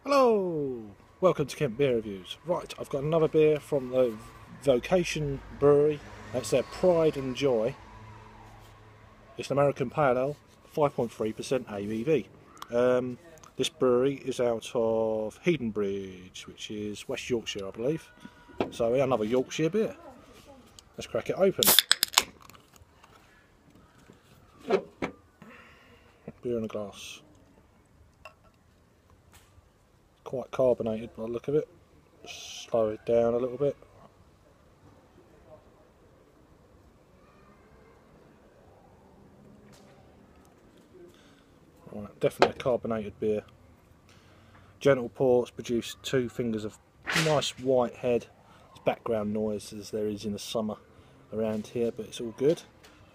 Hello! Welcome to Kent Beer Reviews. Right, I've got another beer from the Vocation Brewery. That's their Pride and Joy. It's an American Pale Ale, 5.3% ABV. This brewery is out of Hebden, which is West Yorkshire, I believe. So another Yorkshire beer. Let's crack it open. Beer in a glass. Quite carbonated by the look of it. Slow it down a little bit. Right, definitely a carbonated beer. Gentle pour, produce 2 fingers of nice white head. There's background noise as there is in the summer around here, but it's all good.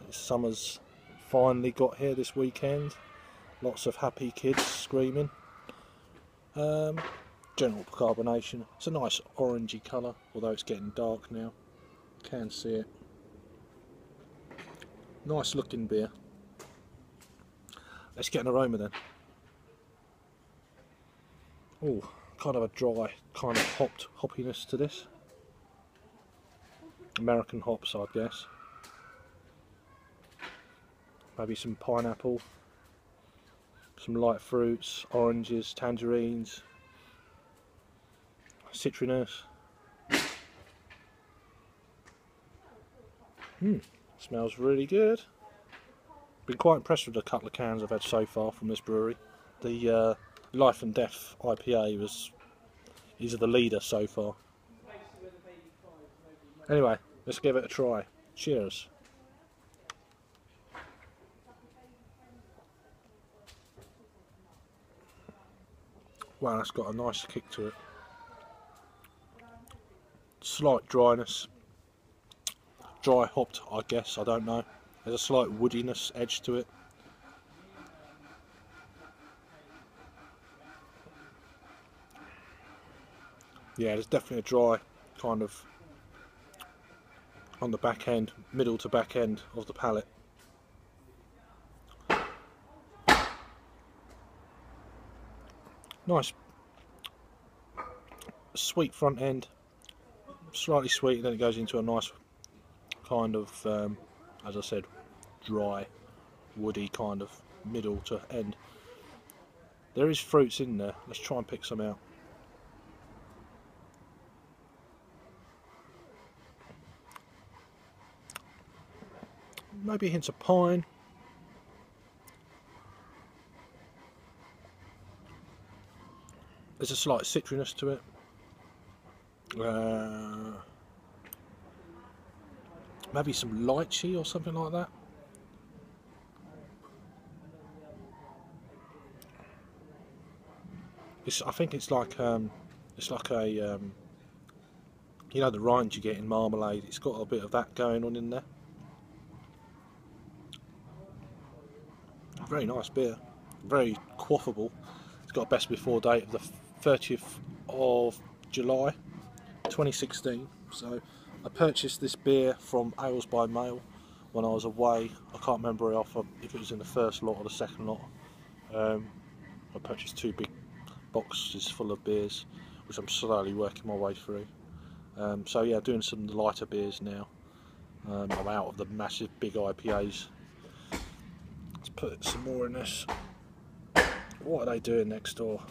Summer's finally got here this weekend. Lots of happy kids screaming. General carbonation. It's a nice orangey colour, although it's getting dark now. Can see it. Nice looking beer. Let's get an aroma then. Oh, kind of a dry, kind of hoppiness to this. American hops, I guess. Maybe some pineapple, some light fruits, oranges, tangerines, citronous. Smells really good. Been quite impressed with the couple of cans I've had so far from this brewery. The Life and Death IPA is the leader so far. Anyway, let's give it a try. Cheers. Wow, that's got a nice kick to it. Slight dryness. Dry hopped, I guess, I don't know. There's a slight woodiness edge to it. Yeah, there's definitely a dry kind of on the back end, middle to back end of the palate. Nice sweet front end, slightly sweet, and then it goes into a nice kind of, as I said, dry, woody kind of middle to end. There is fruits in there. Let's try and pick some out. Maybe hints of pine. There's a slight citroness to it. Maybe some lychee or something like that. I think it's like a you know, the rind you get in marmalade. It's got a bit of that going on in there. Very nice beer. Very quaffable. It's got a best before date of the 30th of July 2016. So I purchased this beer from Ales by Mail when I was away. I can't remember if it was in the first lot or the second lot. I purchased 2 big boxes full of beers, which I'm slowly working my way through. So yeah, doing some lighter beers now. I'm out of the massive big IPAs. Let's put some more in this. What are they doing next door?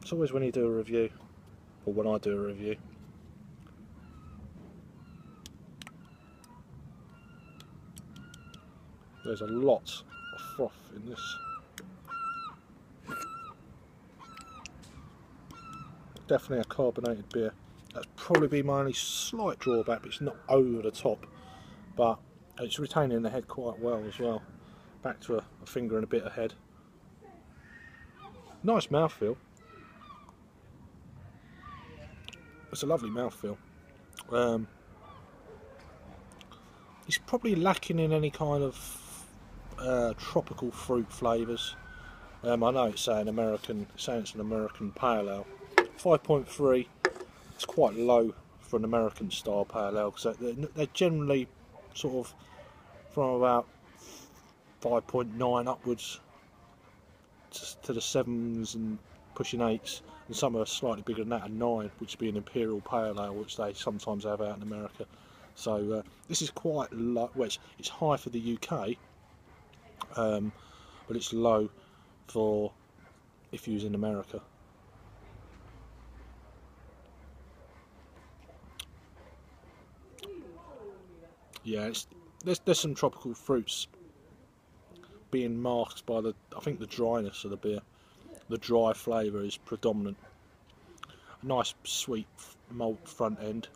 It's always when you do a review, or when I do a review. There's a lot of froth in this. Definitely a carbonated beer. That's probably be my only slight drawback, but it's not over the top. But it's retaining the head quite well as well. Back to a finger and a bit of head. Nice mouthfeel. It's a lovely mouthfeel. It's probably lacking in any kind of tropical fruit flavours. I know it's saying it's an American Pale Ale. 5.3. It's quite low for an American style Pale Ale because they're generally sort of from about 5.9 upwards to the 7s and pushing 8s, and some are slightly bigger than that, a 9, which would be an imperial pale ale, which they sometimes have out in America. So this is quite low. Well, it's high for the UK, but it's low for if you was in America. Yeah, there's some tropical fruits being masked by I think the dryness of the beer. The dry flavour is predominant. A nice sweet malt front end.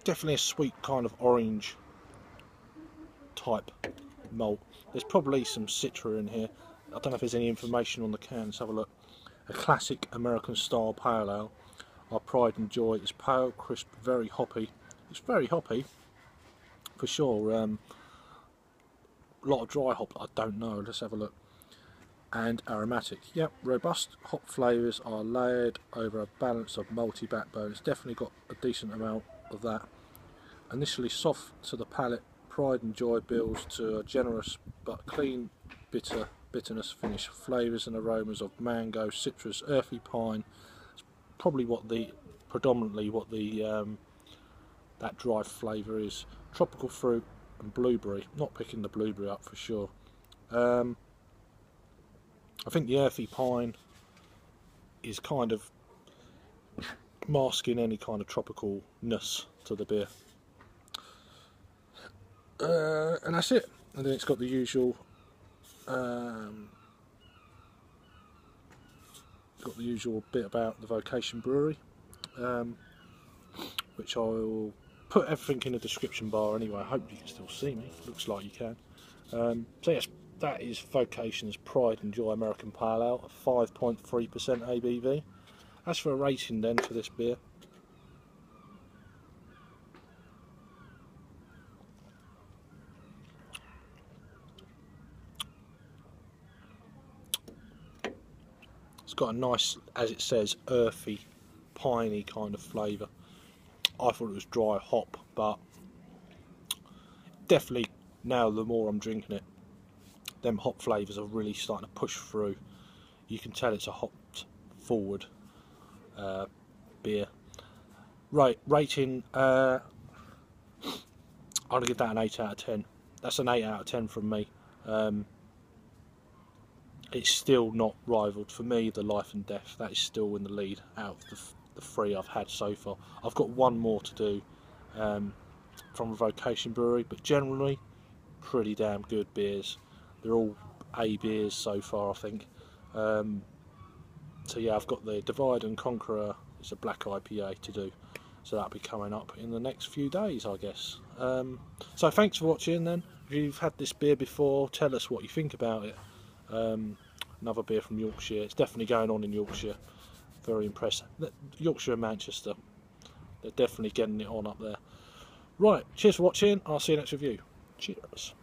Definitely a sweet kind of orange type malt. There's probably some citra in here. I don't know if there's any information on the can. Let's have a look. A classic American style pale ale. Our pride and joy is pale, crisp, very hoppy. It's very hoppy, for sure. A lot of dry hop, I don't know. Let's have a look. And aromatic. Yep, robust hop flavours are layered over a balance of malty backbone. It's definitely got a decent amount of that. Initially soft to the palate, pride and joy builds to a generous but clean bitterness finish. Flavours and aromas of mango, citrus, earthy, pine. Probably predominantly what the that dry flavour is. Tropical fruit and blueberry. Not picking the blueberry up for sure. I think the earthy pine is kind of masking any kind of tropicalness to the beer. And that's it. And then it's got the usual bit about the Vocation Brewery, which I will put everything in the description bar anyway. I hope you can still see me. Looks like you can. So yes, that is Vocation's Pride and Joy American Pale Ale, 5.3% ABV. As for a rating then for this beer, it's got a nice, as it says, earthy, piney kind of flavour. I thought it was dry hop, but definitely now the more I'm drinking it, them hop flavours are really starting to push through. You can tell it's a hopped forward beer. Right, rating, I'm going to give that an 8 out of 10. That's an 8 out of 10 from me. It's still not rivaled for me. The Life and Death, that is still in the lead out of the 3 I've had so far. I've got one more to do from a Vocation Brewery, but generally pretty damn good beers. They're all A beers so far, I think. So yeah, I've got the Divide and Conqueror. It's a black IPA to do, so that'll be coming up in the next few days, I guess. So thanks for watching then. If you've had this beer before, tell us what you think about it. Another beer from Yorkshire. It's definitely going on in Yorkshire. Very impressed. Yorkshire and Manchester, they're definitely getting it on up there. Right, cheers for watching. I'll see you next review. Cheers.